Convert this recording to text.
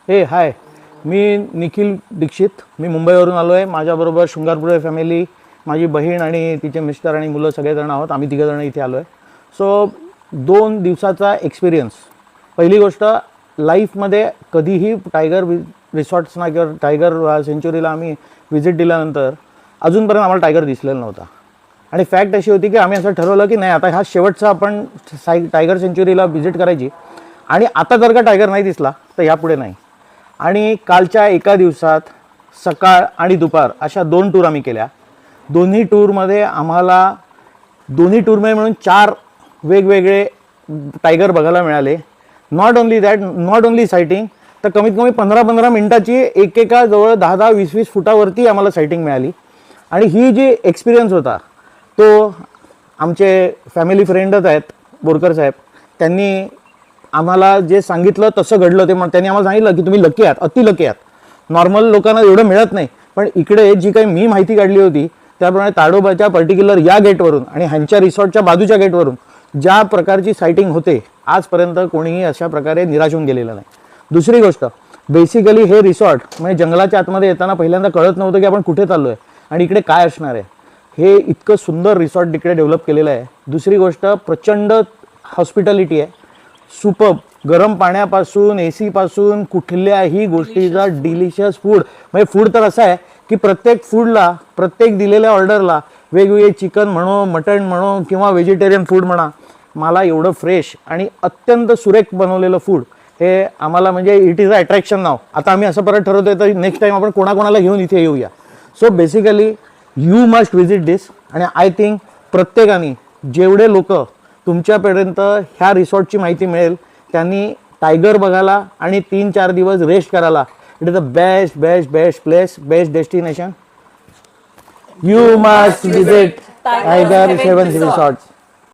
हे हाय, मी निखिल दीक्षित. मी मुंबईवरून आलो आहे. माझ्याबरोबर शृंगारपुरे फॅमिली, माझी बहीण आणि तिचे मिस्टर आणि मुलं सगळेजण आहोत. आम्ही तिघंजण इथे आलो आहे. सो 2 दिवसाचा एक्सपिरियन्स. पहिली गोष्ट, लाईफमध्ये कधीही टायगर रिसॉर्ट्सना किंवा टायगर सेंच्युरीला आम्ही व्हिजिट दिल्यानंतर अजूनपर्यंत आम्हाला टायगर दिसलेला नव्हता. आणि फॅक्ट अशी होती की आम्ही असं ठरवलं की नाही, आता हा शेवटचा आपण टायगर सेंच्युरीला व्हिजिट करायची, आणि आता जर का टायगर नाही दिसला तर यापुढे नाही. आणि कालच्या एका दिवसात सकाळ आणि दुपार अशा 2 टूर आम्ही केल्या. दोन्ही टूरमध्ये मिळून 4 वेगवेगळे टायगर बघायला मिळाले. नॉट ओनली सायटिंग, तर कमीत कमी 15-15 मिनिटाची एकेका जवळ 10-10, 20-20 फुटावरती आम्हाला सायटिंग मिळाली. आणि ही जी एक्सपिरियन्स होता तो आमचे फॅमिली फ्रेंडच आहेत बोरकर साहेब, त्यांनी आम्हाला जे सांगितलं तसं घडलं. त्यांनी आम्हाला सांगितलं की तुम्ही लकी आहात, अति लकी आहात. नॉर्मल लोकांना एवढं मिळत नाही. पण इकडे जी काही मी माहिती काढली होती त्याप्रमाणे ताडोबाच्या पर्टिक्युलर या गेटवरून आणि ह्यांच्या रिसॉर्टच्या बाजूच्या गेटवरून ज्या प्रकारची सायटिंग होते, आजपर्यंत कोणीही अशा प्रकारे निराश होऊन गेलेलं नाही. दुसरी गोष्ट, बेसिकली हे रिसॉर्ट म्हणजे जंगलाच्या आतमध्ये येताना पहिल्यांदा कळत नव्हतं की आपण कुठे चाललो आहे आणि इकडे काय असणार आहे. हे इतकं सुंदर रिसॉर्ट इकडे डेव्हलप केलेलं आहे. दुसरी गोष्ट, प्रचंड हॉस्पिटॅलिटी आहे. सुपर्ब, गरम पाण्यापासून AC पासून कुठल्याही गोष्टीचा डिलिशियस फूड. म्हणजे फूड तर असं आहे की प्रत्येक फूडला, प्रत्येक दिलेल्या ऑर्डरला वेगवेगळे चिकन म्हणो, मटण म्हणो किंवा व्हेजिटेरियन फूड म्हणा, मला एवढं फ्रेश आणि अत्यंत सुरेख बनवलेलं फूड हे आम्हाला म्हणजे इट इज अ अट्रॅक्शन नाव. आता आम्ही असं परत ठरवतोय तर नेक्स्ट टाइम आपण कोणाकोणाला घेऊन इथे येऊया. So basically you must visit this. आणि आय थिंक प्रत्येकाने, जेवढे लोक तुमच्यापर्यंत ह्या रिसॉर्टची माहिती मिळेल त्यांनी टायगर बघायला आणि 3-4 दिवस रेस्ट करायला, it is the best best best place, best destination. You must visit tiger 7 resorts.